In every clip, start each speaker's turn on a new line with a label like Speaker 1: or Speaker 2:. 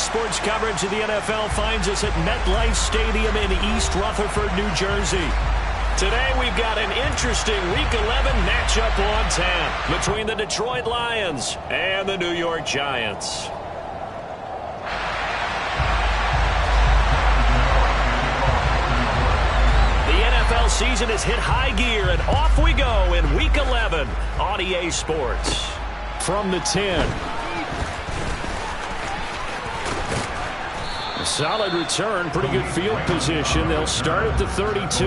Speaker 1: sports coverage of the NFL finds us at MetLife Stadium in East Rutherford, New Jersey. Today we've got an interesting Week 11 matchup on tap between the Detroit Lions and the New York Giants. The NFL season has hit high gear, and off we go in Week 11 on EA Sports. From the 10. A solid return, pretty good field position. They'll start at the 32.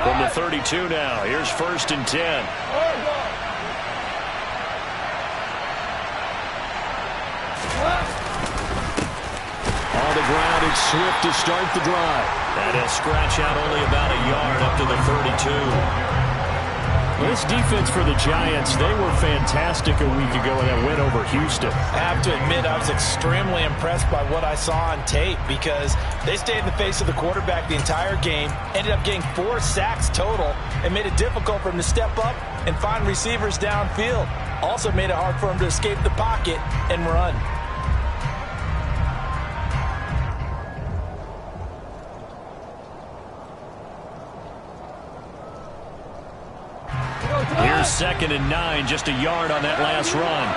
Speaker 1: From the 32 now, here's 1st and 10. On the ground, it's Swift to start the drive. And he'll scratch out only about a yard up to the 32. Well, this defense for the Giants, they were fantastic a week ago in that win over Houston.
Speaker 2: I have to admit, I was extremely impressed by what I saw on tape because they stayed in the face of the quarterback the entire game, ended up getting 4 sacks total, and made it difficult for him to step up and find receivers downfield. Also made it hard for him to escape the pocket and run.
Speaker 1: Here's 2nd and 9, just a yard on that last run.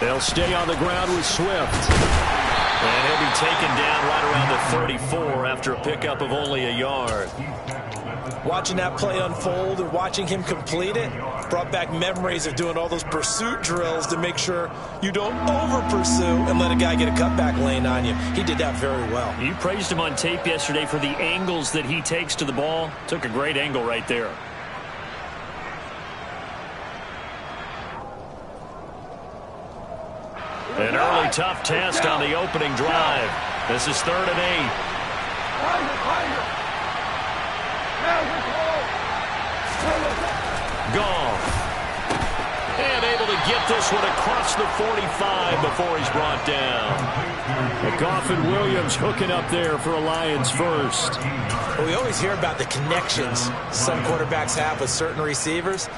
Speaker 1: They'll stay on the ground with Swift. And he'll be taken down right around the 34 after a pickup of only a yard.
Speaker 2: Watching that play unfold and watching him complete it brought back memories of doing all those pursuit drills to make sure you don't over-pursue and let a guy get a cutback lane on you. He did that very well.
Speaker 1: You praised him on tape yesterday for the angles that he takes to the ball. Took a great angle right there. An early tough test on the opening drive. This is 3rd and 8. Goff. And able to get this one across the 45 before he's brought down. Goff and Williams hooking up there for a Lions first.
Speaker 2: Well, we always hear about the connections some quarterbacks have with certain receivers.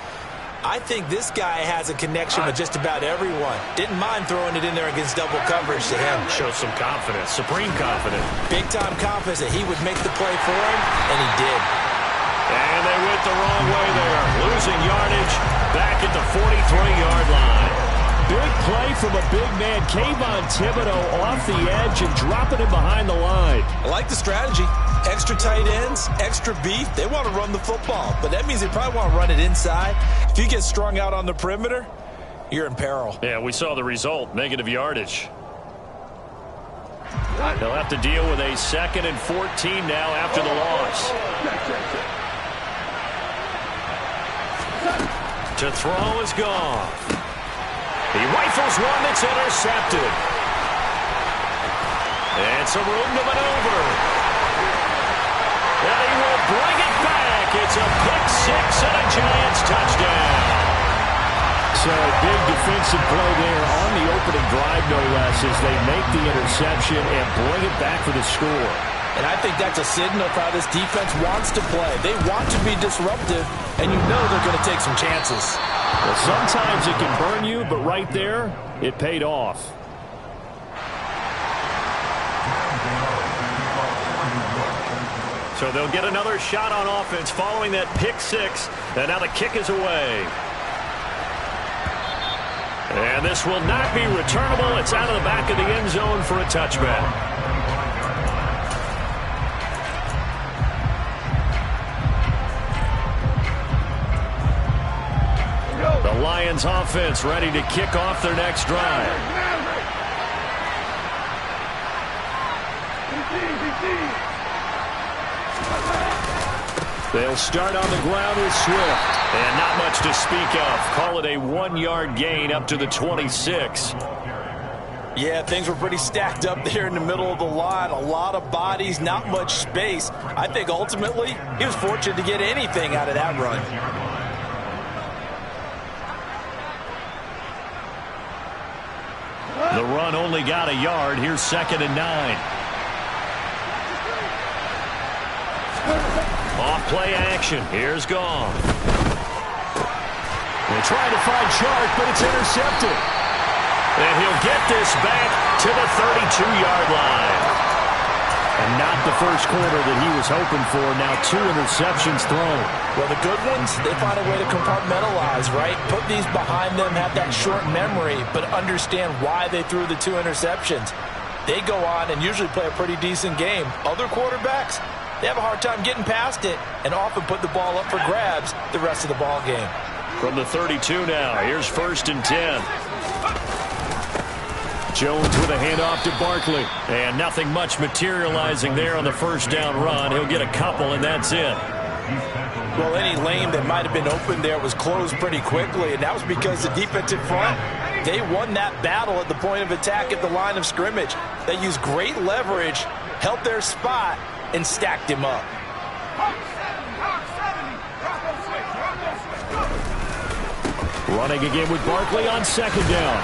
Speaker 2: I think this guy has a connection with just about everyone. Didn't mind throwing it in there against double coverage to him.
Speaker 1: Shows some confidence, supreme confidence.
Speaker 2: Big-time confidence that he would make the play for him, and he did.
Speaker 1: And they went the wrong way there. Losing yardage back at the 43-yard line. Big play from a big man. Kayvon Thibodeau off the edge and dropping him behind the line.
Speaker 2: I like the strategy. Extra tight ends, extra beef. They want to run the football, but that means they probably want to run it inside. If you get strung out on the perimeter, you're in peril.
Speaker 1: Yeah, we saw the result. Negative yardage. They'll have to deal with a 2nd and 14 now after the loss. To throw is Goff. He rifles one that's intercepted. And some room to maneuver. And he will bring it back. It's a pick-6 and a Giants touchdown. So big defensive play there on the opening drive, no less, as they make the interception and bring it back for the score.
Speaker 2: And I think that's a signal of how this defense wants to play. They want to be disruptive, and you know they're going to take some chances.
Speaker 1: Well, sometimes it can burn you, but right there, it paid off. So they'll get another shot on offense following that pick-6, and now the kick is away. And this will not be returnable. It's out of the back of the end zone for a touchback. The Lions offense ready to kick off their next drive. They'll start on the ground with Swift. And not much to speak of. Call it a 1-yard gain up to the 26.
Speaker 2: Yeah, things were pretty stacked up there in the middle of the line. A lot of bodies, not much space. I think ultimately he was fortunate to get anything out of that run.
Speaker 1: The run only got a yard. Here's 2nd and 9. Off play action. Here's Goff. They try to find Chark, but it's intercepted. And he'll get this back to the 32-yard line. And not the first quarter that he was hoping for. Now 2 interceptions thrown.
Speaker 2: Well, the good ones, they find a way to compartmentalize, right? Put these behind them, have that short memory, but understand why they threw the 2 interceptions. They go on and usually play a pretty decent game. Other quarterbacks, they have a hard time getting past it and often put the ball up for grabs the rest of the ball game.
Speaker 1: From the 32 now, here's 1st and 10. Jones with a handoff to Barkley. And nothing much materializing there on the first down run. He'll get a couple, and that's it.
Speaker 2: Well, any lane that might have been open there was closed pretty quickly, and that was because the defensive front, they won that battle at the point of attack at the line of scrimmage. They used great leverage, held their spot, and stacked him up.
Speaker 1: Running again with Barkley on 2nd down.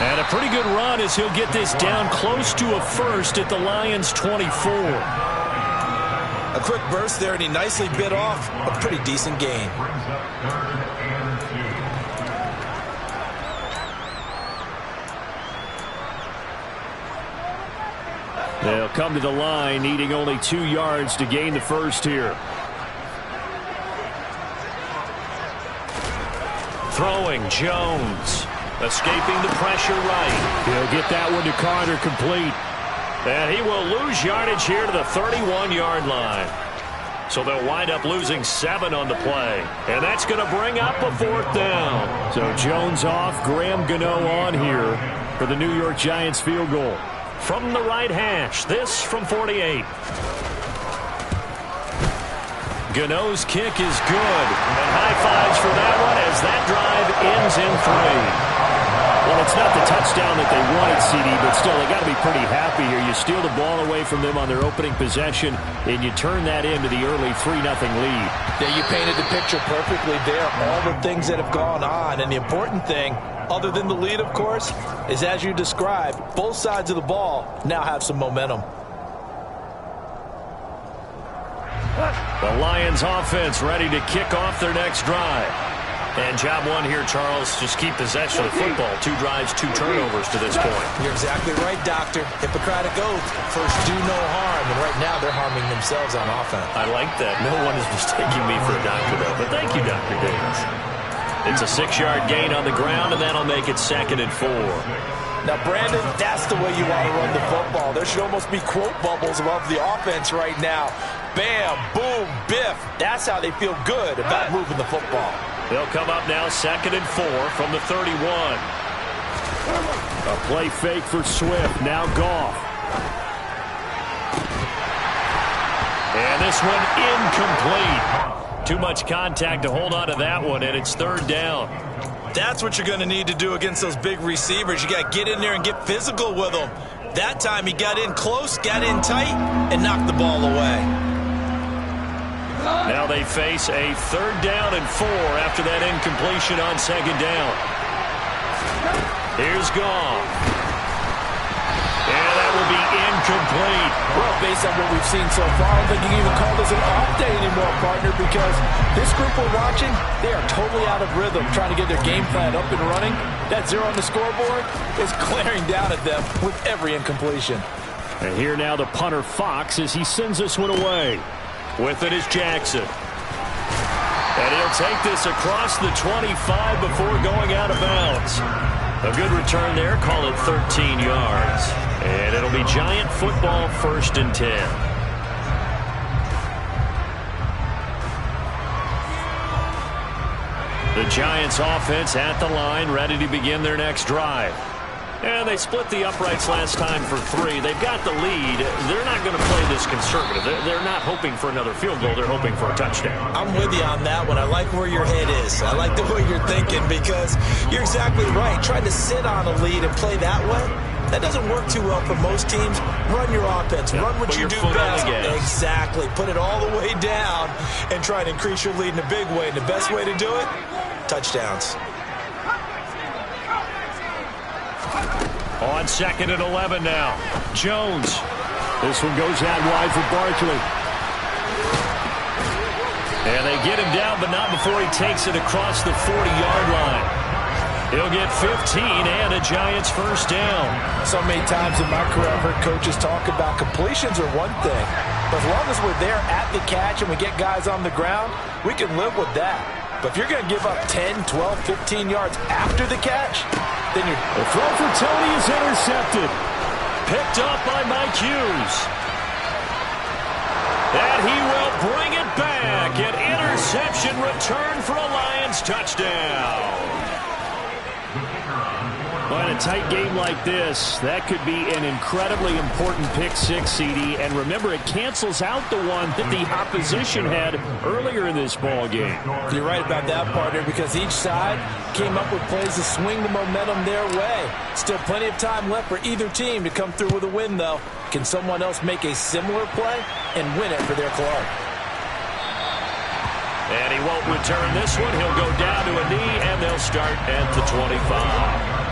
Speaker 1: And a pretty good run as he'll get this down close to a first at the Lions' 24.
Speaker 2: A quick burst there, and he nicely bit off a pretty decent gain.
Speaker 1: They'll come to the line, needing only 2 yards to gain the first here. Throwing, Jones. Escaping the pressure right. He'll get that one to Carter complete. And he will lose yardage here to the 31-yard line. So they'll wind up losing 7 on the play. And that's going to bring up a 4th down. So Jones off, Graham Gano on here for the New York Giants field goal. From the right hash, this from 48. Gano's kick is good. And high fives for that one as that drive ends in 3. Well, it's not the touchdown that they wanted, CD, but still, they got to be pretty happy here. You steal the ball away from them on their opening possession, and you turn that into the early 3-0 lead.
Speaker 2: Yeah, you painted the picture perfectly there. All the things that have gone on, and the important thing, other than the lead, of course, is as you described, both sides of the ball now have some momentum.
Speaker 1: The Lions offense ready to kick off their next drive. And job one here, Charles, just keep possession of the football. 2 drives, 2 turnovers to this point.
Speaker 2: You're exactly right, Doctor. Hippocratic oath. First, do no harm. And right now, they're harming themselves on offense.
Speaker 1: I like that. No one is mistaking me for a doctor, though. But thank you, Dr. Davis. It's a 6-yard gain on the ground, and that'll make it 2nd and 4.
Speaker 2: Now, Brandon, that's the way you want to run the football. There should almost be quote bubbles above the offense right now. Bam, boom, biff. That's how they feel good about moving the football.
Speaker 1: They'll come up now 2nd and 4 from the 31. A play fake for Swift. Now Goff. And this one incomplete. Too much contact to hold on to that one, and it's 3rd down.
Speaker 2: That's what you're going to need to do against those big receivers. You got to get in there and get physical with them. That time he got in close, got in tight, and knocked the ball away.
Speaker 1: Now they face a 3rd down and 4 after that incompletion on 2nd down. Here's Goff. And that will be incomplete.
Speaker 2: Well, based on what we've seen so far, I don't think you can even call this an off day anymore, partner, because this group we're watching, they are totally out of rhythm, trying to get their game plan up and running. That 0 on the scoreboard is glaring down at them with every incompletion.
Speaker 1: And here now the punter, Fox, as he sends this one away. With it is Jackson. And he'll take this across the 25 before going out of bounds. A good return there. Call it 13 yards. And it'll be Giant football, 1st and 10. The Giants offense at the line, ready to begin their next drive. And they split the uprights last time for 3. They've got the lead. They're not going to play this conservative. They're not hoping for another field goal. They're hoping for a touchdown.
Speaker 2: I'm with you on that one. I like where your head is. I like the way you're thinking because you're exactly right. Trying to sit on a lead and play that way, That doesn't work too well for most teams. Run your offense. Run what you do best. Exactly. Put it all the way down and try and increase your lead in a big way. And the best way to do it, touchdowns.
Speaker 1: On 2nd and 11 now. Jones. This one goes out wide for Barkley. And they get him down, but not before he takes it across the 40-yard line. He'll get 15 and a Giants first down.
Speaker 2: So many times in my career, I've heard coaches talk about completions are one thing. But as long as we're there at the catch and we get guys on the ground, we can live with that. But if you're going to give up 10, 12, 15 yards after the catch, then you're...
Speaker 1: The throw for Tony is intercepted. Picked up by Mike Hughes. And he will bring it back. An interception return for a Lions touchdown. Well, in a tight game like this, that could be an incredibly important pick-6, CD. And remember, it cancels out the one that the opposition had earlier in this ball game.
Speaker 2: You're right about that, partner, because each side came up with plays to swing the momentum their way. Still plenty of time left for either team to come through with a win, though. Can someone else make a similar play and win it for their club?
Speaker 1: And he won't return this one. He'll go down to a knee, and they'll start at the 25.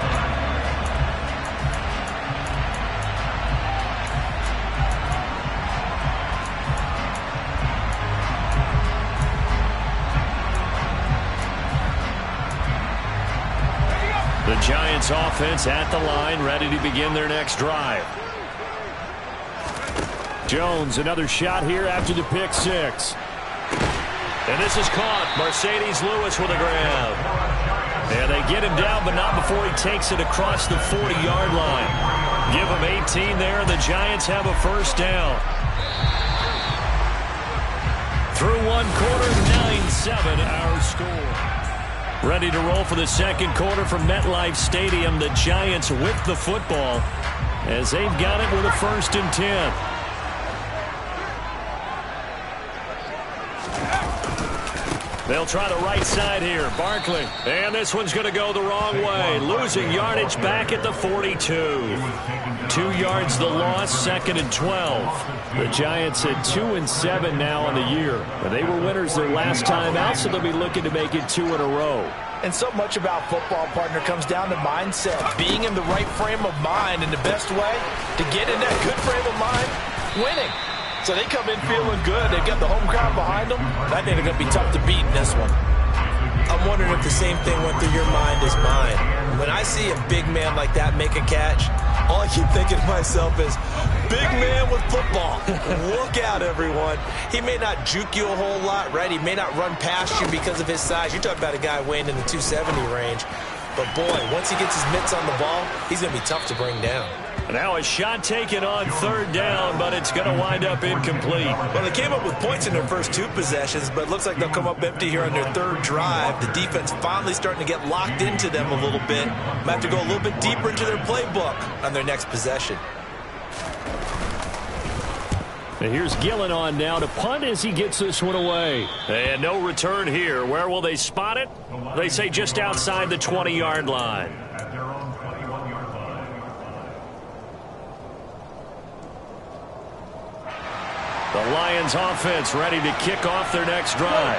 Speaker 1: The Giants offense at the line, ready to begin their next drive. Jones, another shot here after the pick-6. And this is caught. Mercedes Lewis with a grab. And they get him down, but not before he takes it across the 40-yard line. Give him 18 there, and the Giants have a first down. Through one quarter, 9-7 our score. Ready to roll for the second quarter from MetLife Stadium. The Giants with the football as they've got it with a 1st and 10. They'll try the right side here. Barkley. And this one's going to go the wrong way. Losing yardage back at the 42. 2 yards the loss, 2nd and 12. The Giants at 2-7 now on the year. And they were winners their last time out, so they'll be looking to make it 2 in a row.
Speaker 2: And so much about football, partner, comes down to mindset. Being in the right frame of mind, and the best way to get in that good frame of mind, winning. So they come in feeling good. They've got the home crowd behind them. I think they're going to be tough to beat in this one. I'm wondering if the same thing went through your mind as mine. When I see a big man like that make a catch, all I keep thinking to myself is, big man with football. Look out, everyone. He may not juke you a whole lot, right? He may not run past you because of his size. You're talking about a guy weighing in the 270 range. But, boy, once he gets his mitts on the ball, he's going to be tough to bring down.
Speaker 1: Now a shot taken on 3rd down, but it's going to wind up incomplete.
Speaker 2: Well, they came up with points in their first 2 possessions, but it looks like they'll come up empty here on their 3rd drive. The defense finally starting to get locked into them a little bit. Might have to go a little bit deeper into their playbook on their next possession.
Speaker 1: And here's Gillen on now to punt as he gets this one away. And no return here. Where will they spot it? They say just outside the 20-yard line. The Lions offense ready to kick off their next drive.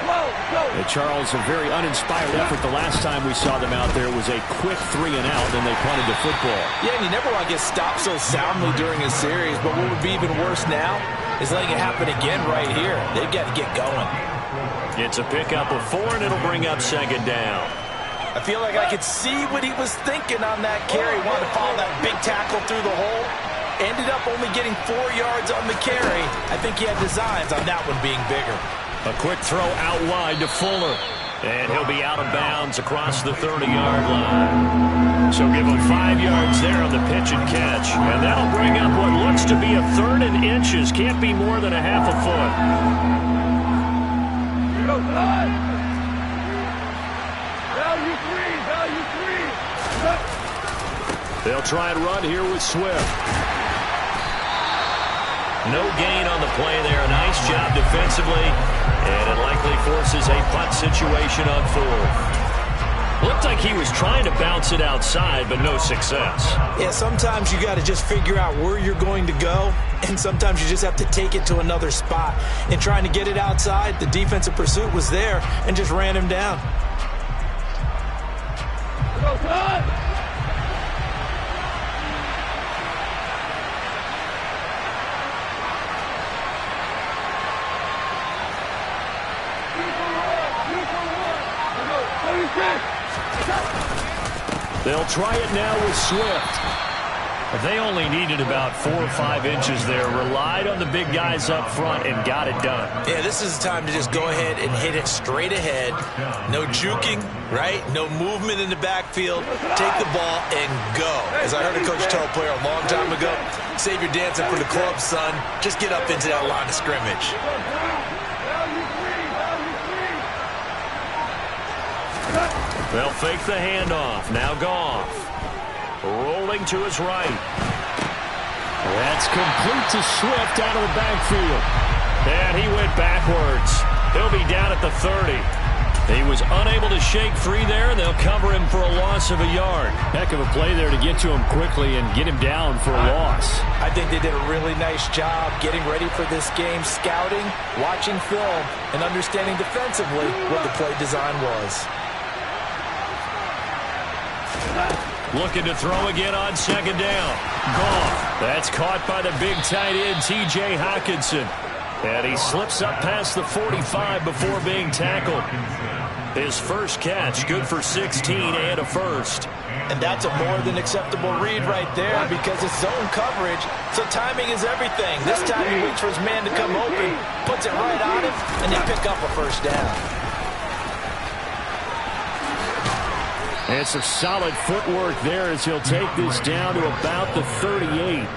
Speaker 1: And Charles, a very uninspired effort the last time we saw them out there was a quick 3 and out, then they punted the football.
Speaker 2: Yeah, and you never want to get stopped so soundly during a series, but what would be even worse now is letting it happen again right here. They've got to get going.
Speaker 1: It's a pickup of 4, and it'll bring up 2nd down.
Speaker 2: I feel like I could see what he was thinking on that carry. Wanted to follow that big tackle through the hole. Ended up only getting 4 yards on the carry. I think he had designs on that one being bigger.
Speaker 1: A quick throw out wide to Fuller. And he'll be out of bounds across the 30-yard line. So give him 5 yards there on the pitch and catch. And that'll bring up what looks to be a 3rd and inches. Can't be more than a half a foot. They'll try and run here with Swift. No gain on the play there. Nice job defensively. And it likely forces a punt situation on 4th. Looked like he was trying to bounce it outside, but no success.
Speaker 2: Yeah, sometimes you got to just figure out where you're going to go, and sometimes you just have to take it to another spot. In trying to get it outside, the defensive pursuit was there and just ran him down.
Speaker 3: Go, cut!
Speaker 1: They'll try it now with Swift. They only needed about 4 or 5 inches there. Relied on the big guys up front and got it done.
Speaker 2: Yeah, this is the time to just go ahead and hit it straight ahead. No juking, right? No movement in the backfield. Take the ball and go. As I heard a coach tell a player a long time ago, save your dancing for the club, son. Just get up into that line of scrimmage.
Speaker 1: They'll fake the handoff. Now Goff. Rolling to his right. That's complete to Swift out of the backfield. And he went backwards. He'll be down at the 30. He was unable to shake free there, and they'll cover him for a loss of a yard.
Speaker 4: Heck of a play there to get to him quickly and get him down for a loss.
Speaker 2: I think they did a really nice job getting ready for this game, scouting, watching film, and understanding defensively what the play design was.
Speaker 1: Looking to throw again on second down. Goff. That's caught by the big tight end, T.J. Hockenson. And he slips up past the 45 before being tackled. His first catch, good for 16 and a first.
Speaker 2: And that's a more than acceptable read right there because it's zone coverage, so timing is everything. This time he waits for his man to come open, puts it right on him, and they pick up a first down.
Speaker 4: And some solid footwork there as he'll take this down to about the 38.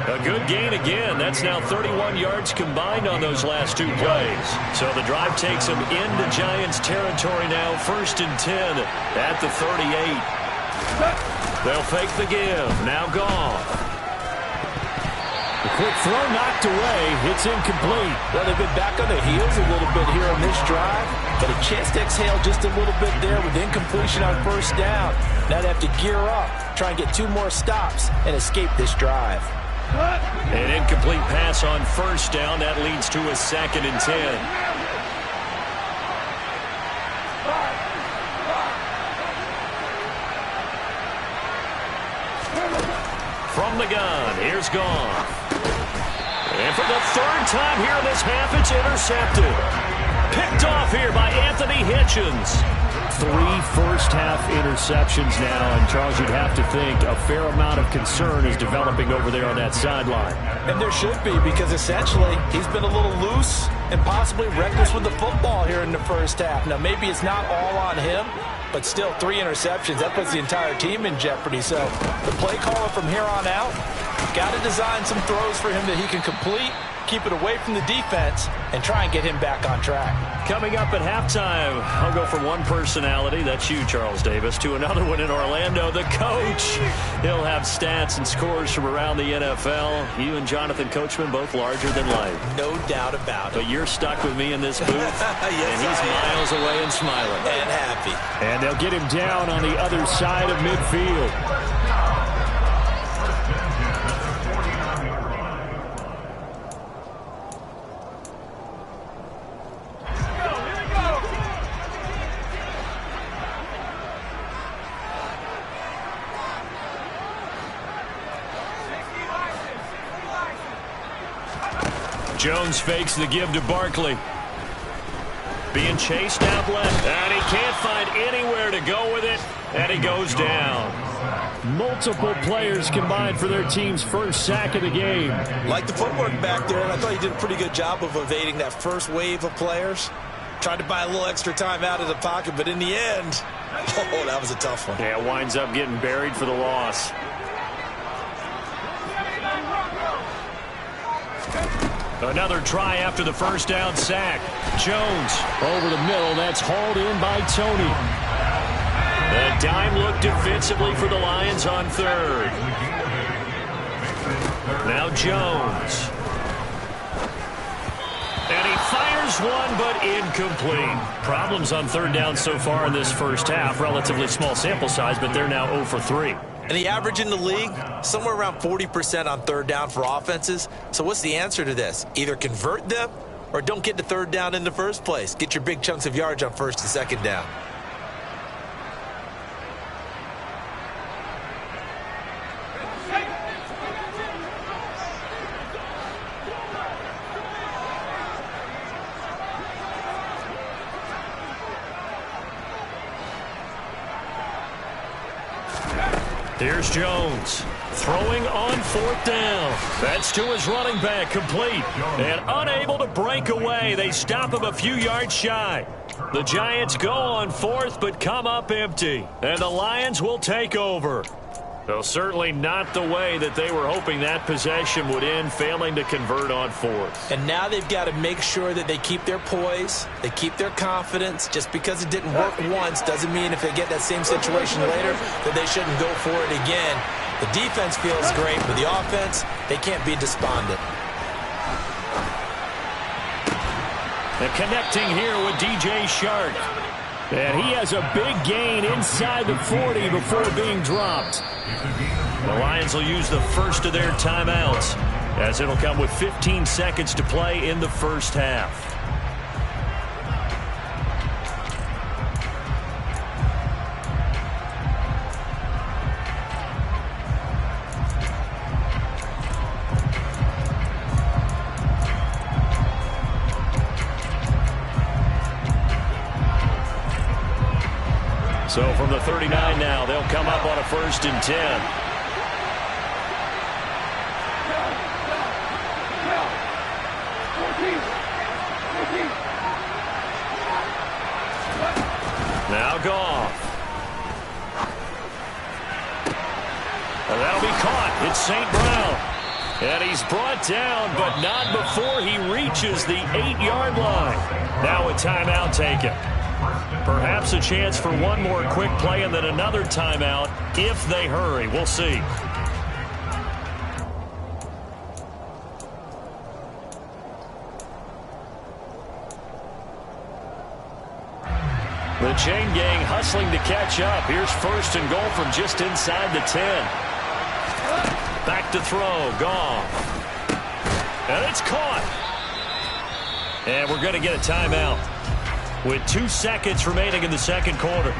Speaker 1: A good gain again. That's now 31 yards combined on those last 2 plays. So the drive takes him into Giants territory now, 1st and 10 at the 38. They'll fake the give. Now Goff.
Speaker 4: The quick throw knocked away. It's incomplete.
Speaker 2: Well, they've been back on their heels a little bit here on this drive, but a chance to exhale just a little bit there with incompletion on first down. Now they have to gear up, try and get 2 more stops, and escape this drive.
Speaker 1: An incomplete pass on first down. That leads to a 2nd and 10. From the gun, here's Goff. And for the 3rd time here in this half, it's intercepted. Picked off here by Anthony Hitchens.
Speaker 4: 3 first-half interceptions now, and Charles, you'd have to think a fair amount of concern is developing over there on that sideline.
Speaker 2: And there should be, because essentially he's been a little loose and possibly reckless with the football here in the first half. Now, maybe it's not all on him, but still 3 interceptions. That puts the entire team in jeopardy. So the play caller from here on out got to design some throws for him that he can complete, keep it away from the defense, and try and get him back on track.
Speaker 1: Coming up at halftime, I'll go from one personality, that's you, Charles Davis, to another one in Orlando, the coach. He'll have stats and scores from around the NFL. You and Jonathan Coachman, both larger than life.
Speaker 2: No doubt about it.
Speaker 1: But you're stuck with me in this booth,
Speaker 2: yes,
Speaker 1: and he's miles away and smiling.
Speaker 2: And happy.
Speaker 4: And they'll get him down on the other side of midfield.
Speaker 1: Jones fakes the give to Barkley. Being chased out left, and he can't find anywhere to go with it, and he goes down.
Speaker 4: Multiple players combined for their team's first sack of the game.
Speaker 2: Like the footwork back there, and I thought he did a pretty good job of evading that first wave of players. Tried to buy a little extra time out of the pocket, but in the end, oh, that was a tough one.
Speaker 1: Yeah, winds up getting buried for the loss. Another try after the first down sack. Jones
Speaker 4: over the middle. That's hauled in by Tony.
Speaker 1: A dime look defensively for the Lions on 3rd. Now Jones. And he fires
Speaker 4: Fires one, but incomplete. Problems on third down so far in this first half. Relatively small sample size, but they're now 0 for 3.
Speaker 2: And the average in the league, somewhere around 40% on third down for offenses. So what's the answer to this? Either convert them or don't get to third down in the first place. Get your big chunks of yards on first and second down.
Speaker 4: Here's Jones, throwing on fourth down. That's to his running back, complete. And unable to break away. They stop him a few yards shy. The Giants go on fourth, but come up empty. And the Lions will take over. Well, certainly not the way that they were hoping that possession would end, failing to convert on fourth.
Speaker 2: And now they've got to make sure that they keep their poise, they keep their confidence. Just because it didn't work once doesn't mean if they get that same situation later that they shouldn't go for it again. The defense feels great, but the offense, they can't be despondent.
Speaker 4: And connecting here with DJ Shark. And he has a big gain inside the 40 before being dropped. The Lions will use the first of their timeouts, as it'll come with 15 seconds to play in the first half. So from the 39 now, they'll come up on a 1st and 10. Now Goff. And that'll be caught. It's St. Brown. And he's brought down, but not before he reaches the 8-yard line. Now a timeout taken. Perhaps a chance for one more quick play and then another timeout if they hurry. We'll see. The chain gang hustling to catch up. Here's 1st and goal from just inside the 10. Back to throw. Goff. And it's caught. And we're going to get a timeout with 2 seconds remaining in the second quarter.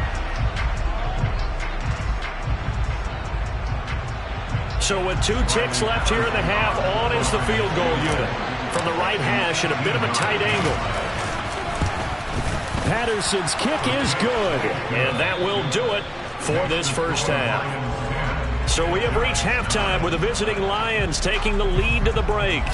Speaker 4: So with 2 ticks left here in the half, on is the field goal unit. From the right hash at a bit of a tight angle. Patterson's kick is good. And that will do it for this first half. So we have reached halftime with the visiting Lions taking the lead to the break.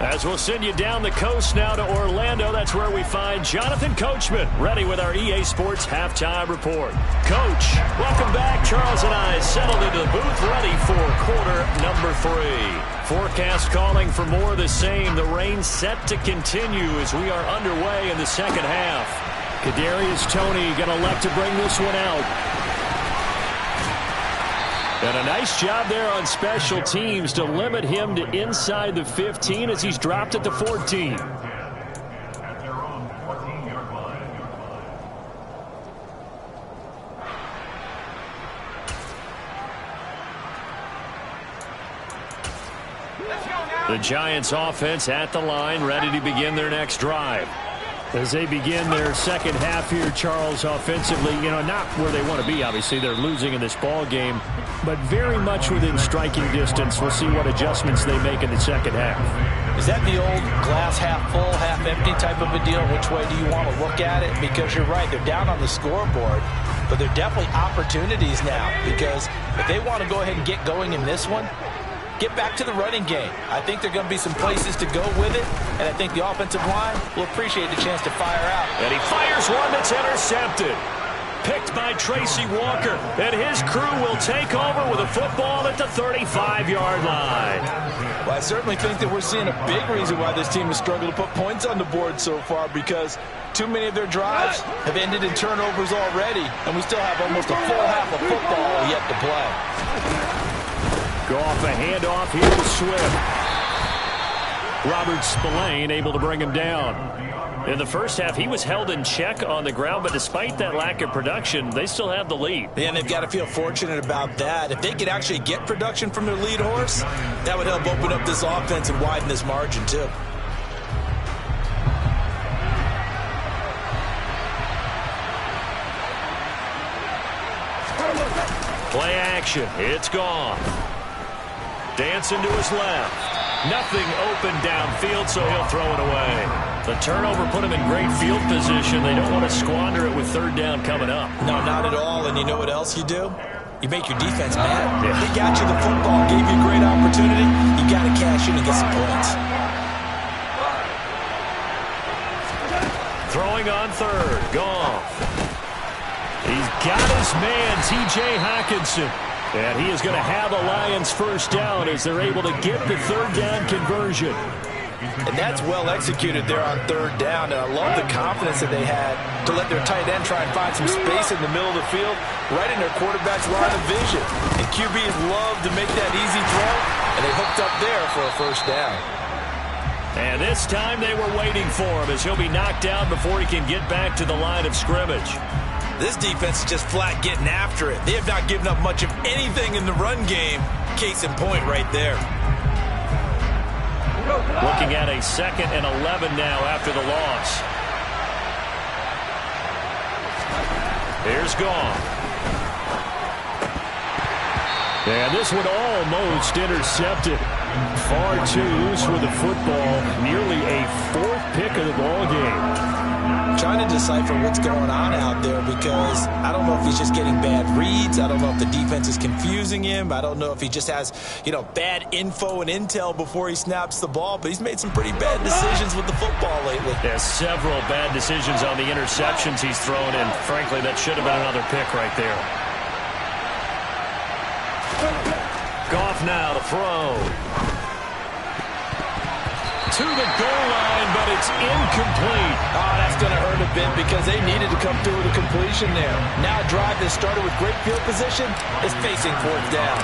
Speaker 4: As we'll send you down the coast now to Orlando, that's where we find Jonathan Coachman, ready with our EA Sports Halftime Report. Coach, welcome back. Charles and I settled into the booth, ready for quarter number 3. Forecast calling for more of the same. The rain set to continue as we are underway in the second half. Kadarius Toney going to elect to bring this one out. And a nice job there on special teams to limit him to inside the 15 as he's dropped at the 14. The Giants offense at the line, ready to begin their next drive. As they begin their second half here, Charles, offensively, not where they want to be, obviously. They're losing in this ball game, but very much within striking distance. We'll see what adjustments they make in the second half.
Speaker 2: Is that the old glass half full, half empty type of a deal? Which way do you want to look at it? Because you're right, they're down on the scoreboard, but they're definitely opportunities now, because if they want to go ahead and get going in this one, get back to the running game. I think there are going to be some places to go with it, and I think the offensive line will appreciate the chance to fire out.
Speaker 4: And he fires one that's intercepted. Picked by Tracy Walker, and his crew will take over with a football at the 35-yard line.
Speaker 2: Well, I certainly think that we're seeing a big reason why this team has struggled to put points on the board so far, because too many of their drives have ended in turnovers already, and we still have almost a full half of football yet to play.
Speaker 4: Go off a handoff here to Swift. Robert Spillane able to bring him down. In the first half, he was held in check on the ground, but despite that lack of production, they still have the lead.
Speaker 2: And they've got to feel fortunate about that. If they could actually get production from their lead horse, that would help open up this offense and widen this margin too.
Speaker 4: Play action. It's gone. Dancing to his left. Nothing open downfield, so he'll throw it away. The turnover put him in great field position. They don't want to squander it with third down coming up.
Speaker 2: No, not at all. And you know what else you do? You make your defense mad. Yeah. They got you the football, gave you a great opportunity. You got to cash in and get some points.
Speaker 4: Throwing on third. Goff. He's got his man, T.J. Hockenson. And he is going to have a Lions first down as they're able to get the third down conversion.
Speaker 2: And that's well executed there on third down. And I love the confidence that they had to let their tight end try and find some space in the middle of the field, right in their quarterback's line of vision. And QBs love to make that easy throw, and they hooked up there for a first down.
Speaker 4: And this time they were waiting for him as he'll be knocked down before he can get back to the line of scrimmage.
Speaker 2: This defense is just flat getting after it. They have not given up much of anything in the run game. Case in point right there.
Speaker 4: Looking at a 2nd and 11 now after the loss. Here's Goff. And this one almost intercepted. Far too loose with the football. Nearly a 4th pick of the ball game.
Speaker 2: Trying to decipher what's going on out there because I don't know if he's just getting bad reads. I don't know if the defense is confusing him. I don't know if he just has, bad info and intel before he snaps the ball. But he's made some pretty bad decisions with the football lately.
Speaker 4: There's several bad decisions on the interceptions he's thrown, and frankly, that should have been another pick right there. Goff now to throw. To the goal line, but it's incomplete.
Speaker 2: Oh, that's going to hurt a bit because they needed to come through with a completion there. Now a drive that started with great field position is facing 4th down.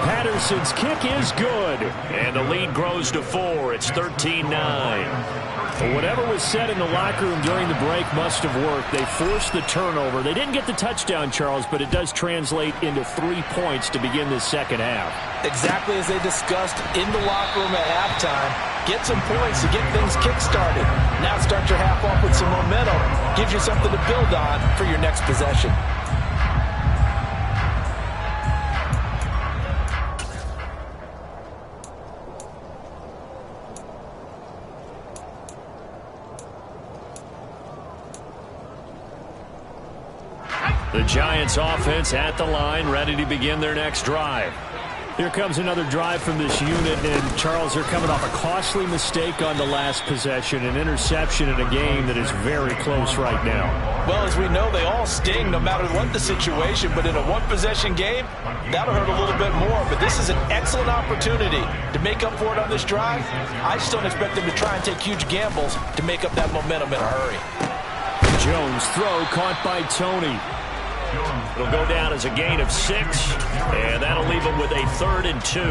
Speaker 4: Patterson's kick is good, and the lead grows to 4. It's 13-9. Whatever was said in the locker room during the break must have worked. They forced the turnover. They didn't get the touchdown, Charles, but it does translate into 3 points to begin this second half.
Speaker 2: Exactly as they discussed in the locker room at halftime. Get some points to get things kick-started. Now start your half off with some momentum. Gives you something to build on for your next possession.
Speaker 4: The Giants offense at the line, ready to begin their next drive. Here comes another drive from this unit, and Charles, they're coming off a costly mistake on the last possession, an interception in a game that is very close right now.
Speaker 2: Well, as we know, they all sting no matter what the situation, but in a one-possession game, that'll hurt a little bit more. But this is an excellent opportunity to make up for it on this drive. I just don't expect them to try and take huge gambles to make up that momentum in a hurry.
Speaker 4: Jones' throw caught by Tony. It'll go down as a gain of 6, and that'll leave them with a 3rd and 2.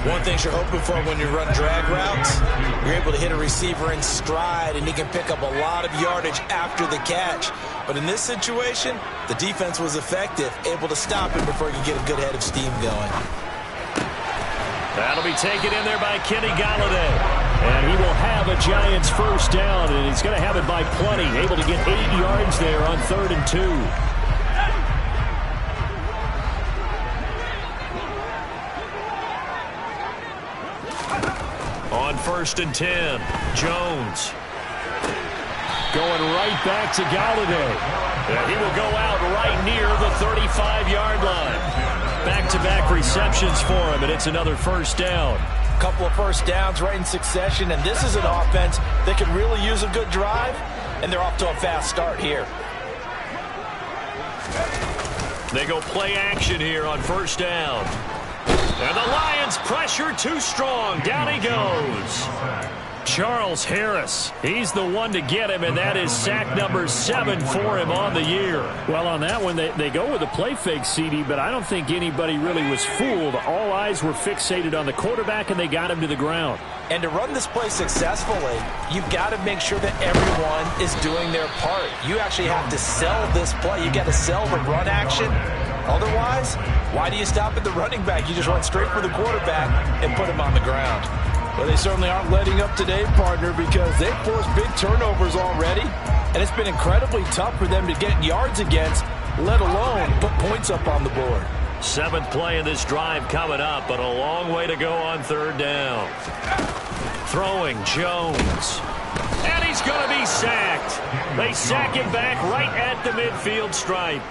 Speaker 2: One thing you're hoping for when you run drag routes, you're able to hit a receiver in stride, and he can pick up a lot of yardage after the catch. But in this situation, the defense was effective, able to stop him before he could get a good head of steam going.
Speaker 4: That'll be taken in there by Kenny Golladay. And he will have a Giants first down, and he's going to have it by plenty, able to get 8 yards there on 3rd and 2. On 1st and 10, Jones. Going right back to Golladay. And he will go out right near the 35-yard line. Back-to-back receptions for him, and it's another first down.
Speaker 2: Couple of first downs right in succession, and this is an offense that could really use a good drive, and they're off to a fast start here.
Speaker 4: They go play action here on first down. And the Lions pressure too strong. Down he goes. Charles Harris. He's the one to get him, and that is sack number 7 for him on the year.
Speaker 3: Well, on that one, they go with a play fake, CD, but I don't think anybody really was fooled. All eyes were fixated on the quarterback, and they got him to the ground.
Speaker 2: And to run this play successfully, you've got to make sure that everyone is doing their part. You actually have to sell this play. You've got to sell the run action. Otherwise, why do you stop at the running back? You just run straight for the quarterback and put him on the ground.
Speaker 5: Well, they certainly aren't letting up today, partner, because they've forced big turnovers already, and it's been incredibly tough for them to get yards against, let alone put points up on the board.
Speaker 4: 7th play of this drive coming up, but a long way to go on 3rd down. Throwing Jones. And he's going to be sacked. They sack him back right at the midfield stripe.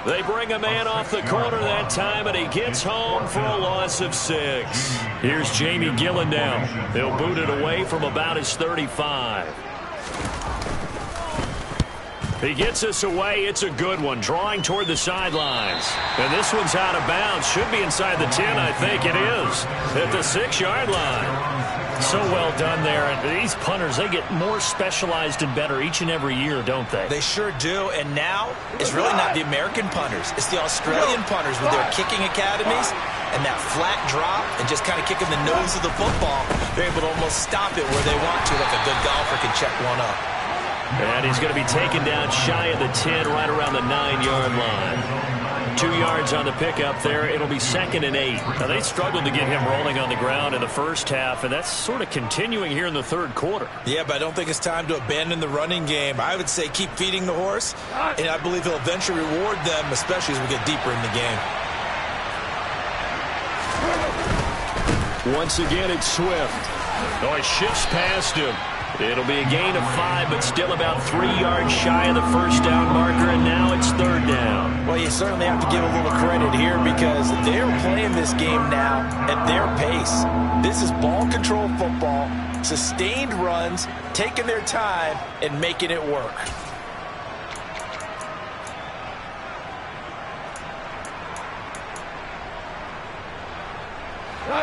Speaker 4: They bring a man off the corner that time, and he gets home for a loss of 6. Here's Jamie Gillen now. He'll boot it away from about his 35. He gets us away. It's a good one, drawing toward the sidelines. And this one's out of bounds. Should be inside the 10, I think it is, at the 6-yard line. So well done there. And these punters, they get more specialized and better each and every year, don't they?
Speaker 2: They sure do. And now it's really not the American punters. It's the Australian punters with their kicking academies and that flat drop and just kind of kicking the nose of the football. They're able to almost stop it where they want to, like a good golfer can check one up.
Speaker 4: And he's going to be taken down shy of the 10, right around the 9-yard line. 2 yards on the pickup there. It'll be 2nd and 8. Now, they struggled to get him rolling on the ground in the first half, and that's sort of continuing here in the 3rd quarter.
Speaker 2: Yeah, but I don't think it's time to abandon the running game. I would say keep feeding the horse, and I believe he'll eventually reward them, especially as we get deeper in the game.
Speaker 4: Once again, it's Swift. Oh, he shifts past him. It'll be a gain of 5, but still about 3 yards shy of the first down marker, and now it's 3rd down.
Speaker 2: Well, you certainly have to give a little credit here because they're playing this game now at their pace. This is ball control football, sustained runs, taking their time, and making it work.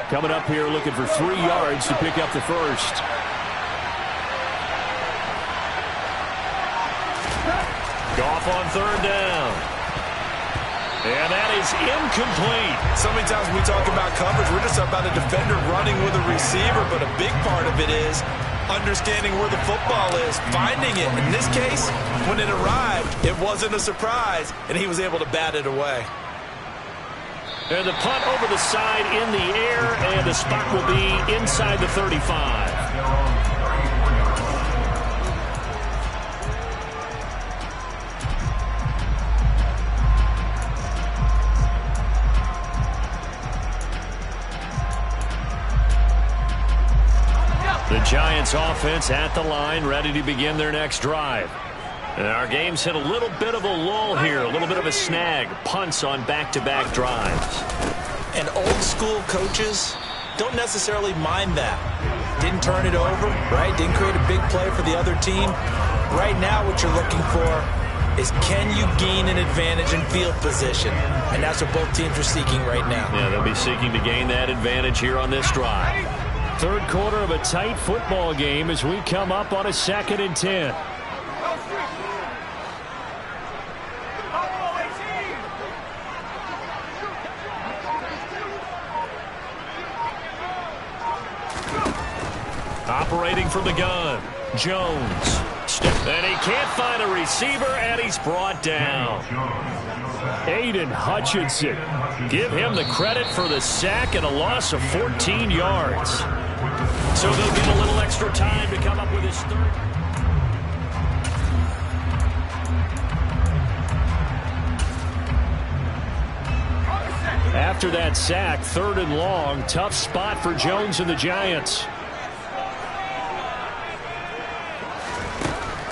Speaker 3: Coming up here looking for 3 yards to pick up the first.
Speaker 4: Goff on 3rd down. And that is incomplete.
Speaker 2: So many times when we talk about coverage, we're just about a defender running with a receiver, but a big part of it is understanding where the football is, finding it. In this case, when it arrived, it wasn't a surprise, and he was able to bat it away.
Speaker 4: And the punt over the side in the air, and the spot will be inside the 35. The Giants offense at the line, ready to begin their next drive. And our game's hit a little bit of a lull here, a little bit of a snag. Punts on back-to-back drives.
Speaker 2: And old school coaches don't necessarily mind that. Didn't turn it over, right? Didn't create a big play for the other team. Right now what you're looking for is can you gain an advantage in field position? And that's what both teams are seeking right now.
Speaker 4: Yeah, they'll be seeking to gain that advantage here on this drive.
Speaker 3: 3rd quarter of a tight football game as we come up on a 2nd and 10.
Speaker 4: Operating from the gun, Jones. And he can't find a receiver, and he's brought down.
Speaker 3: Aiden Hutchinson.
Speaker 4: Give him the credit for the sack and a loss of 14 yards. So they'll get a little extra time to come up with his 3rd.
Speaker 3: After that sack, 3rd and long, tough spot for Jones and the Giants.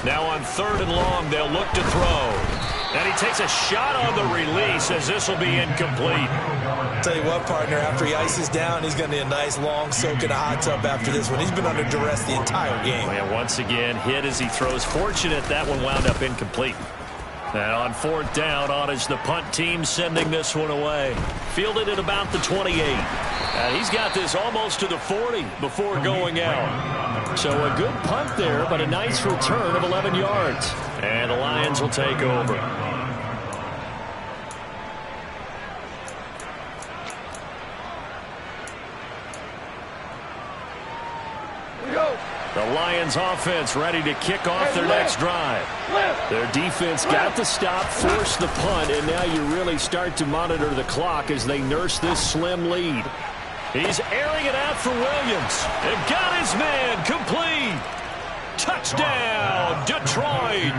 Speaker 4: Now on 3rd and long, they'll look to throw. And he takes a shot on the release as this will be incomplete.
Speaker 2: Tell you what, partner, after he ices down, he's going to need a nice long soak in a hot tub after this one. He's been under duress the entire game.
Speaker 4: And once again, hit as he throws. Fortunate that one wound up incomplete. And on 4th down, on is the punt team sending this one away. Fielded at about the 28. And he's got this almost to the 40 before going out. So a good punt there, but a nice return of 11 yards. And the Lions will take over. The Lions offense ready to kick off their next drive. Their defense got the stop, forced the punt, and now you really start to monitor the clock as they nurse this slim lead. He's airing it out for Williams. And got his man complete. Touchdown, Detroit.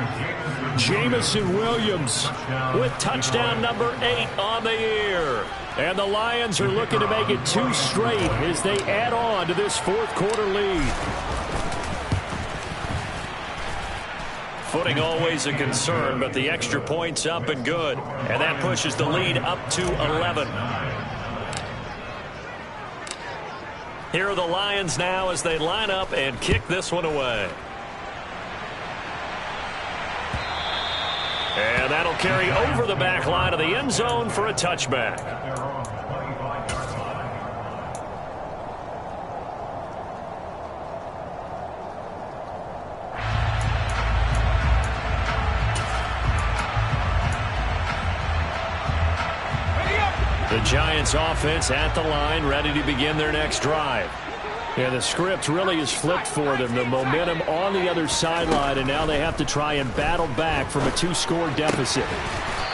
Speaker 4: Jamison Williams with touchdown number 8 on the year. And the Lions are looking to make it 2 straight as they add on to this 4th quarter lead. Footing always a concern, but the extra point's up and good. And that pushes the lead up to 11. Here are the Lions now as they line up and kick this one away. And that'll carry over the back line of the end zone for a touchback. The Giants offense at the line, ready to begin their next drive. Yeah, the script really is flipped for them. The momentum on the other sideline, and now they have to try and battle back from a 2-score deficit.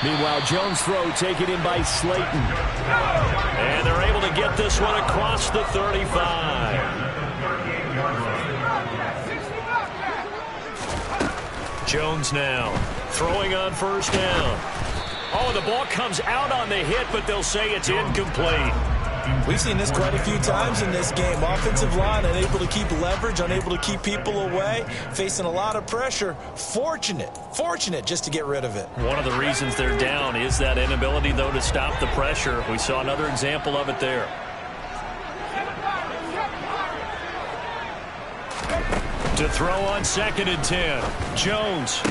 Speaker 4: Meanwhile, Jones' throw taken in by Slayton. And they're able to get this one across the 35. Jones now throwing on 1st down. Oh, the ball comes out on the hit, but they'll say it's incomplete.
Speaker 2: We've seen this quite a few times in this game. Offensive line unable to keep leverage, unable to keep people away, facing a lot of pressure. Fortunate just to get rid of it.
Speaker 4: One of the reasons they're down is that inability, though, to stop the pressure. We saw another example of it there. To throw on 2nd and 10. Jones.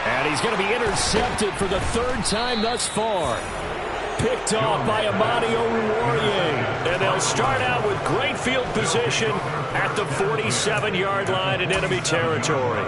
Speaker 4: And he's going to be intercepted for the 3rd time thus far. Picked off by Amadi Oruwariye. And they'll start out with great field position at the 47-yard line in enemy territory.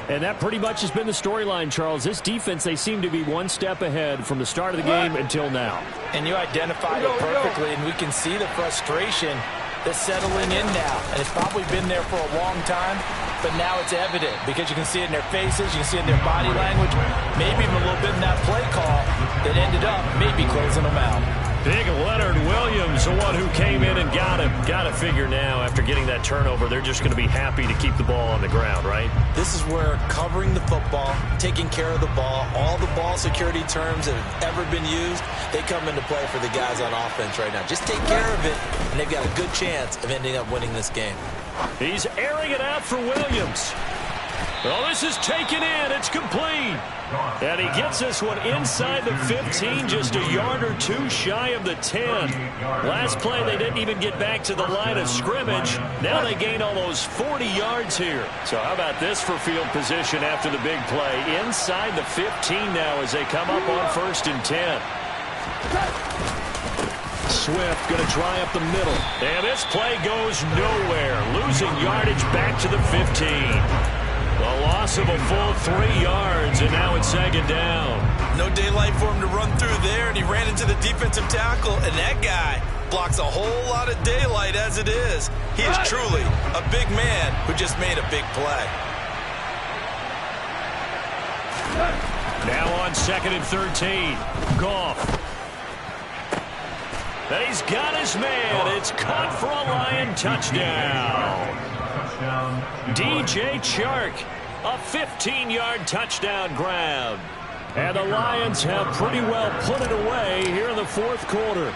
Speaker 4: And that pretty much has been the storyline, Charles. This defense, they seem to be one step ahead from the start of the game until now.
Speaker 2: And you identified it perfectly, and we can see the frustration that's settling in now. And it's probably been there for a long time. But now it's evident because you can see it in their faces, you can see it in their body language, maybe even a little bit in that play call that ended up maybe closing them out.
Speaker 4: Big Leonard Williams, the one who came in and got him. Got to figure now, after getting that turnover, they're just going to be happy to keep the ball on the ground, right?
Speaker 2: This is where covering the football, taking care of the ball, all the ball security terms that have ever been used, they come into play for the guys on offense right now. Just take care of it, and they've got a good chance of ending up winning this game.
Speaker 4: He's airing it out for Williams. Well, this is taken in. It's complete. And he gets this one inside the 15, just a yard or 2 shy of the 10. Last play, they didn't even get back to the line of scrimmage. Now they gain almost 40 yards here. So how about this for field position after the big play? Inside the 15 now as they come up on 1st and 10. Swift going to try up the middle. And this play goes nowhere. Losing yardage back to the 15. A loss of a full 3 yards, and now it's 2nd down.
Speaker 2: No daylight for him to run through there, and he ran into the defensive tackle, and that guy blocks a whole lot of daylight as it is. He is truly a big man who just made a big play.
Speaker 4: Now on 2nd and 13. Goff. And he's got his man. It's caught for a Lion touchdown. DJ Chark, a 15-yard touchdown grab. And the Lions have pretty well put it away here in the 4th quarter.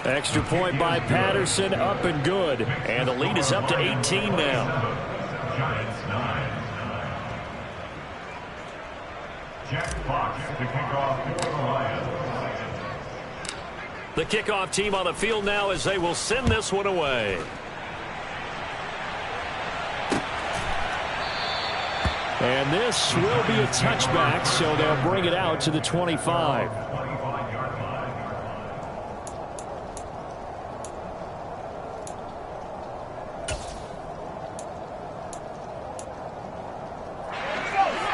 Speaker 4: Extra point by Patterson, up and good. And the lead is up to 18 now. Jack Fox, the kickoff for the Lions. The kickoff team on the field now as they will send this one away.
Speaker 3: And this will be a touchback, so they'll bring it out to the 25.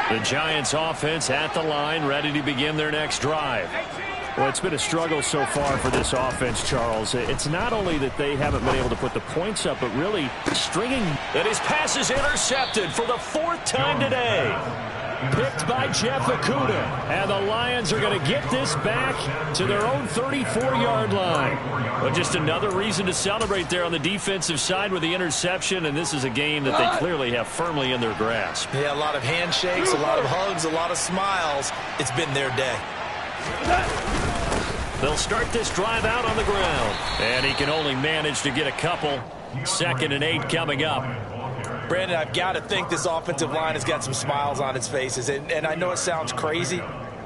Speaker 3: The Giants offense at the line, ready to begin their next drive. Well, it's been a struggle so far for this offense, Charles. It's not only that they haven't been able to put the points up, but really stringing.
Speaker 4: And his pass is intercepted for the 4th time today.
Speaker 3: Picked by Jeff Okudah. And the Lions are going to get this back to their own 34-yard line.
Speaker 4: Well, just another reason to celebrate there on the defensive side with the interception, and this is a game that they clearly have firmly in their grasp.
Speaker 2: Yeah, a lot of handshakes, a lot of hugs, a lot of smiles. It's been their day.
Speaker 4: They'll start this drive out on the ground. And he can only manage to get a couple. 2nd and 8 coming up.
Speaker 2: Brandon, I've got to think this offensive line has got some smiles on its faces. And I know it sounds crazy,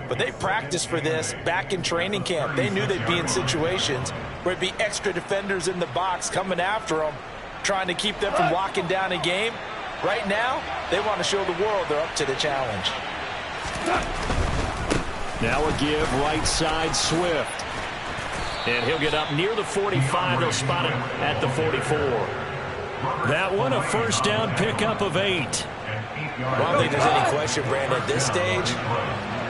Speaker 2: but they practiced for this back in training camp. They knew they'd be in situations where it'd be extra defenders in the box coming after them, trying to keep them from locking down a game. Right now, they want to show the world they're up to the challenge.
Speaker 3: Now a give right side Swift.
Speaker 4: And he'll get up near the 45. They'll spot it at the 44.
Speaker 3: That one a first down pickup of 8.
Speaker 2: Well, I don't think there's any question, Brandon. At this stage,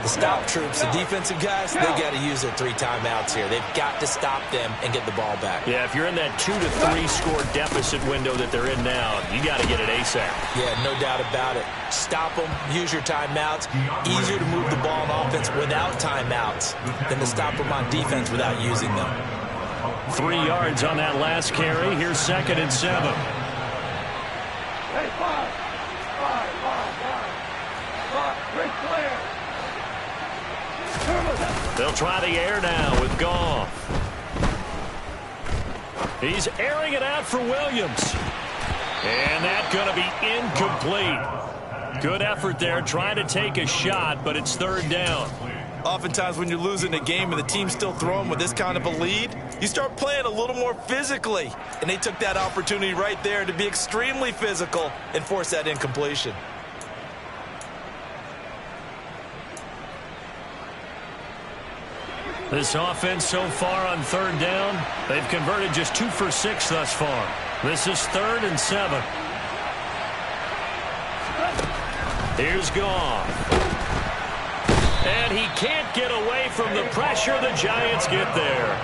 Speaker 2: the stop troops, the defensive guys, they got to use their 3 timeouts here. They've got to stop them and get the ball back.
Speaker 4: Yeah, if you're in that 2 to 3 score deficit window that they're in now, you got to get it ASAP.
Speaker 2: Yeah, no doubt about it. Stop them, use your timeouts. Easier to move the ball on offense without timeouts than to stop them on defense without using them.
Speaker 3: 3 yards on that last carry. Here's 2nd and 7.
Speaker 4: They'll try the air now with Goff. He's airing it out for Williams. And that's going to be incomplete. Good effort there, trying to take a shot, but it's 3rd down.
Speaker 2: Oftentimes when you're losing a game and the team's still throwing with this kind of a lead, you start playing a little more physically. And they took that opportunity right there to be extremely physical and force that incompletion.
Speaker 3: This offense so far on 3rd down, they've converted just 2 for 6 thus far. This is 3rd and 7.
Speaker 4: Here's Goff. And he can't get away from the pressure. The Giants get there.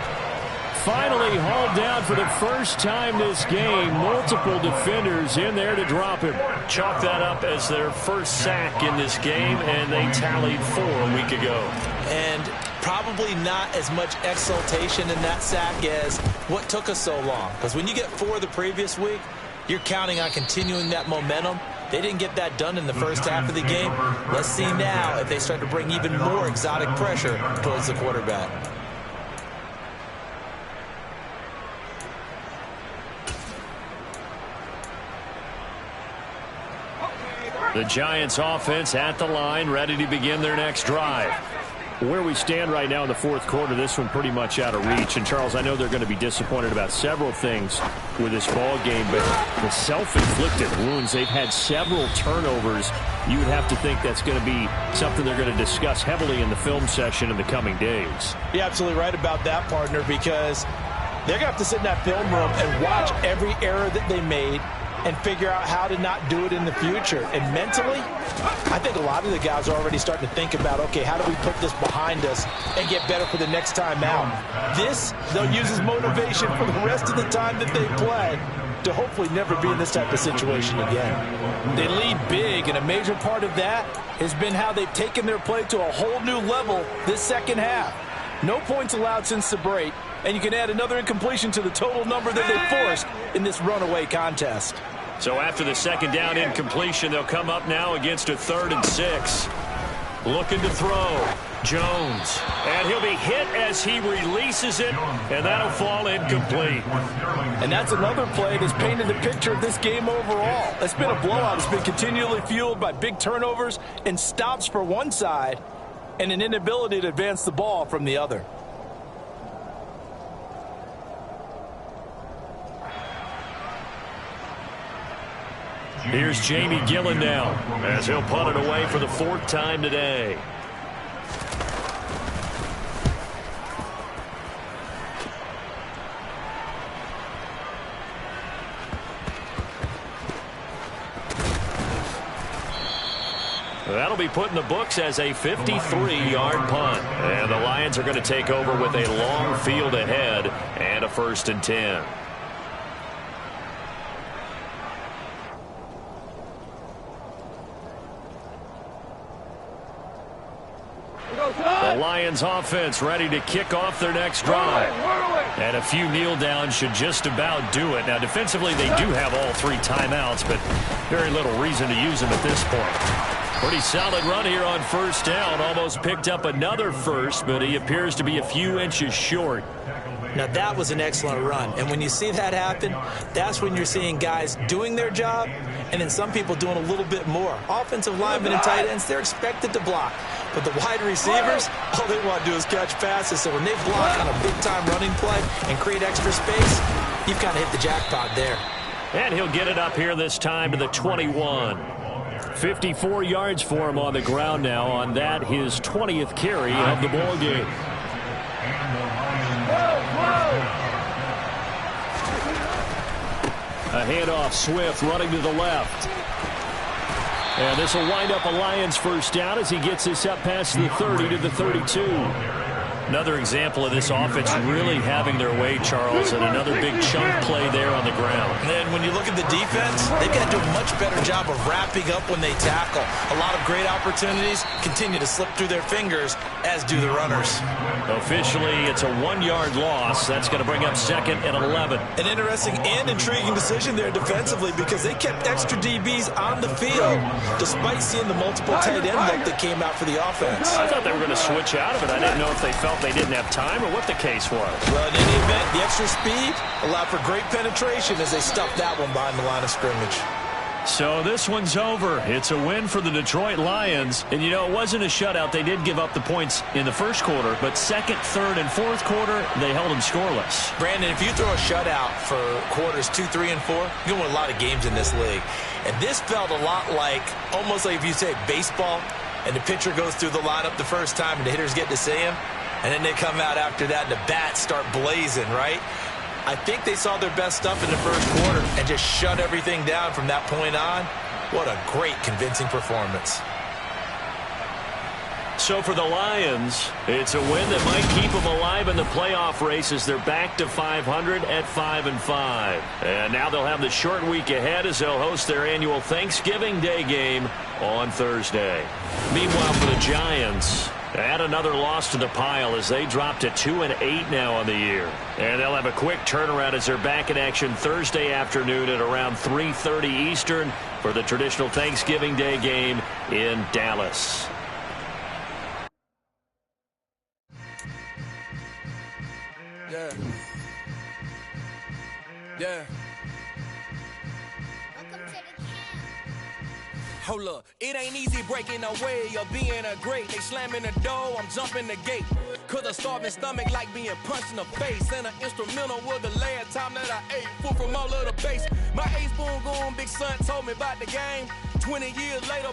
Speaker 3: Finally hauled down for the first time this game. Multiple defenders in there to drop him.
Speaker 4: Chalk that up as their first sack in this game, and they tallied 4 a week ago.
Speaker 2: And probably not as much exultation in that sack as what took us so long. Because when you get 4 the previous week, you're counting on continuing that momentum. They didn't get that done in the first half of the game. Let's see now if they start to bring even more exotic pressure towards the quarterback.
Speaker 3: The Giants offense at the line, ready to begin their next drive. Where we stand right now in the 4th quarter, this one pretty much out of reach. And, Charles, I know they're going to be disappointed about several things with this ball game, but the self-inflicted wounds, they've had several turnovers. You would have to think that's going to be something they're going to discuss heavily in the film session in the coming days.
Speaker 2: You're absolutely right about that, partner, because they're going to have to sit in that film room and watch every error that they made and figure out how to not do it in the future. And mentally, I think a lot of the guys are already starting to think about, okay, how do we put this behind us and get better for the next time out? This, they'll use as motivation for the rest of the time that they play to hopefully never be in this type of situation again. They lead big, and a major part of that has been how they've taken their play to a whole new level this second half. No points allowed since the break, and you can add another incompletion to the total number that they forced in this runaway contest.
Speaker 4: So after the 2nd down incompletion, they'll come up now against a 3rd and 6. Looking to throw. Jones. And he'll be hit as he releases it, and that'll fall incomplete.
Speaker 2: And that's another play that's painted the picture of this game overall. It's been a blowout. It's been continually fueled by big turnovers and stops for one side and an inability to advance the ball from the other.
Speaker 3: Here's Jamie Gillen now as he'll punt it away for the 4th time today. That'll be put in the books as a 53-yard punt. And the Lions are going to take over with a long field ahead and a 1st and 10. The Lions offense ready to kick off their next drive. And a few kneel downs should just about do it. Now, defensively, they do have all 3 timeouts, but very little reason to use them at this point. Pretty solid run here on 1st down. Almost picked up another first, but he appears to be a few inches short.
Speaker 2: Now, that was an excellent run. And when you see that happen, that's when you're seeing guys doing their job and then some people doing a little bit more. Offensive linemen and tight ends, they're expected to block. But the wide receivers, all they want to do is catch passes. So when they block on a big-time running play and create extra space, you've kind of hit the jackpot there.
Speaker 3: And he'll get it up here this time to the 21. 54 yards for him on the ground now. On that, his 20th carry of the ball game. A handoff, Swift running to the left. And this will wind up a Lions 1st down as he gets this up past the 30 to the 32. Another example of this offense really having their way, Charles, and another big chunk play there on the ground.
Speaker 2: And then when you look at the defense, they've got to do a much better job of wrapping up when they tackle. A lot of great opportunities continue to slip through their fingers, as do the runners.
Speaker 3: Officially, it's a 1-yard loss. That's going to bring up 2nd and 11.
Speaker 2: An interesting and intriguing decision there defensively because they kept extra DBs on the field despite seeing the multiple tight end look that came out for the offense.
Speaker 3: I thought they were going to switch out of it. I didn't know if they felt they didn't have time or what the case was.
Speaker 2: Well, in any event, the extra speed allowed for great penetration as they stuffed that one behind the line of scrimmage.
Speaker 3: So this one's over. It's a win for the Detroit Lions. And, you know, it wasn't a shutout. They did give up the points in the 1st quarter, but 2nd, 3rd, and 4th quarter, they held them scoreless.
Speaker 2: Brandon, if you throw a shutout for quarters 2, 3, and 4, you're going to win a lot of games in this league. And this felt a lot like, almost like if you say baseball, and the pitcher goes through the lineup the first time and the hitters get to see him, and then they come out after that and the bats start blazing, right? I think they saw their best stuff in the 1st quarter and just shut everything down from that point on. What a great, convincing performance.
Speaker 3: So for the Lions, it's a win that might keep them alive in the playoff race as they're back to 500 at 5-5. And now they'll have the short week ahead as they'll host their annual Thanksgiving Day game on Thursday. Meanwhile, for the Giants, add another loss to the pile as they drop to 2-8 now on the year. And they'll have a quick turnaround as they're back in action Thursday afternoon at around 3:30 Eastern for the traditional Thanksgiving Day game in Dallas.
Speaker 6: Yeah. Hold up, it ain't easy breaking away or being a great. They slamming the door, I'm jumping the gate. Cause a starving stomach like being punched in the face. And an instrumental was the last time that I ate food from all of the base. My ace spoon going, big son told me about the game. 20 years later,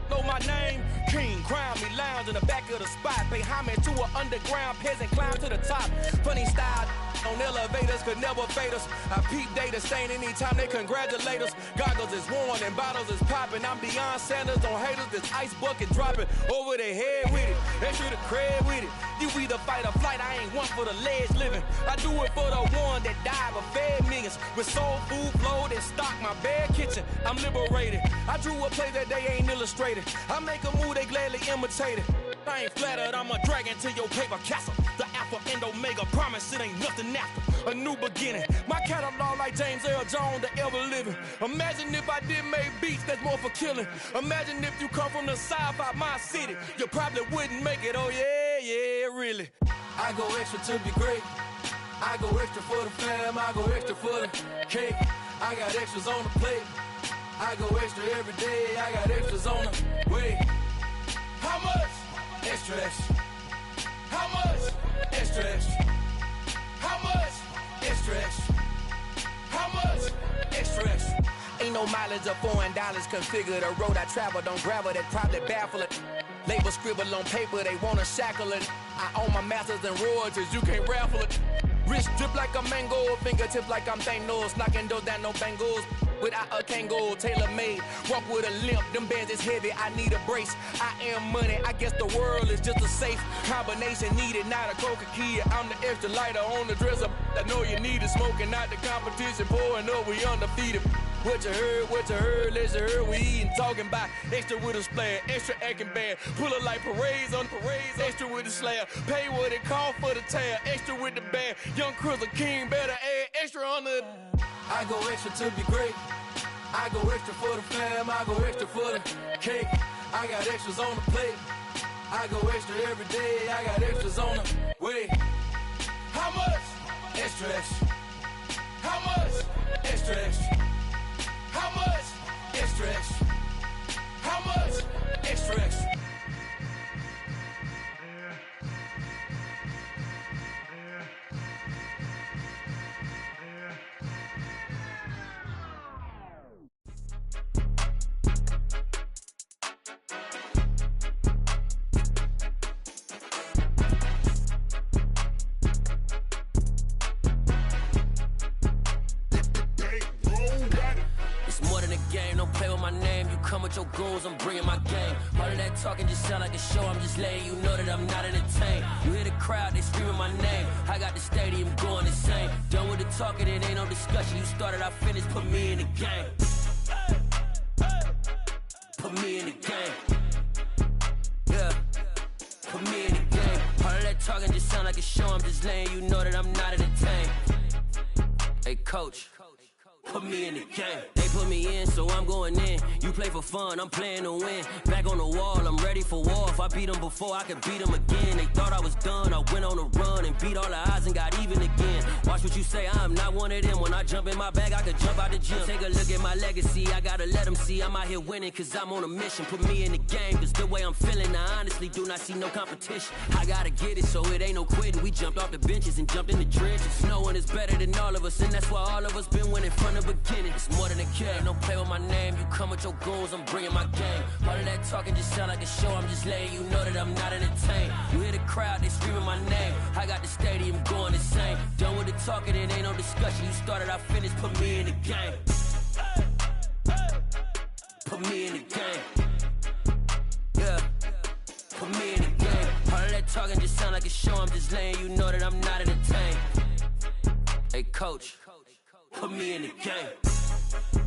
Speaker 6: know my name. King, crown me, lounge in the back of the spot. Pay homage to an underground peasant, climb to the top. Funny style on elevators could never fade us. I peep data stain anytime they congratulate us. Goggles is worn and bottles is popping. I'm beyond Sanders on haters. This ice bucket dropping over their head with it. Extra the cred with it. You either fight or flight. I ain't one for the ledge living. I do it for the one that died but fed millions. With soul food flowed and stock my bare kitchen. I'm liberated. I drew a play that they ain't illustrated. I make a move they gladly imitate it. I ain't flattered, I'm a dragon to your paper castle. The Alpha and Omega, promise it ain't nothing after. A new beginning. My catalog like James Earl Jones, the ever living. Imagine if I did make beats that's more for killing. Imagine if you come from the south out my city. You probably wouldn't make it, oh yeah, really. I go extra to be great. I go extra for the fam, I go extra for the cake. I got extras on the plate. I go extra every day, I got extras on the way. How much? Extra, extra. How much? Extra, extra. How much? Extra, extra. How much? Extra, extra. Ain't no mileage of $4 configure the road I travel. Don't gravel that probably baffle it. Label scribble on paper, they wanna shackle it. I own my masters and royalties, you can't raffle it. Wrist drip like a mango, fingertips like I'm Thanos, knocking doors down, no bangles. Without a Kango, tailor-made, walk with a limp, them bands is heavy, I need a brace. I am money, I guess the world is just a safe combination needed, not a coca key. I'm the extra lighter on the dresser, I know you need it, smoking out the competition, pouring up, we undefeated. What you heard, let's hear we eatin', talking about extra with a splash, extra acting bad, pull it like parades on parades, extra with the slab, pay what it cost for the tab, extra with the bag, young Chris a king, better add extra on the. I go extra to be great. I go extra for the fam. I go extra for the cake. I got extras on the plate. I go extra every day. I got extras on the way. How much? Extra, extra. How much? Extra, extra. How much? Extra, extra. How much? Extra, extra. Your goals, I'm bringing my game. All of that talking just sound like a show. I'm just letting you know that I'm not entertained. You hear the crowd, they screaming my name. I got the stadium going insane. Done with the talking, it ain't no discussion. You started, I finished, put me in the game. Put me in the game. Yeah, put me in the game. All of that talking just sound like a show. I'm just letting you know that I'm not entertained. Hey, coach. Put me in the game. They put me in, so I'm going in. You play for fun, I'm playing to win. Back on the wall, I'm ready for war. If I beat them before, I could beat them again. They thought I was done, I went on a run and beat all the odds and got even again. Watch what you say, I'm not one of them. When I jump in my bag, I could jump out the gym. Take a look at my legacy, I gotta let them see I'm out here winning, cause I'm on a mission. Put me in the game, cause the way I'm feeling, I honestly do not see no competition. I gotta get it, so it ain't no quitting. We jumped off the benches and jumped in the trenches. No one is better than all of us, and that's why all of us been winning from the beginning. It's more than a game, don't play with my name. You come with your goons, I'm bringing my game. All of that talking just sound like a show. I'm just letting you know that I'm not entertained. You hear the crowd, they screaming my name. I got the stadium going insane. Done with the talking, it ain't no discussion. You started, I finished, put me in the game. Put me in the game. Yeah, put me in the game. All of that talking just sound like a show. I'm just letting you know that I'm not entertained. Hey, coach. Put me in the game.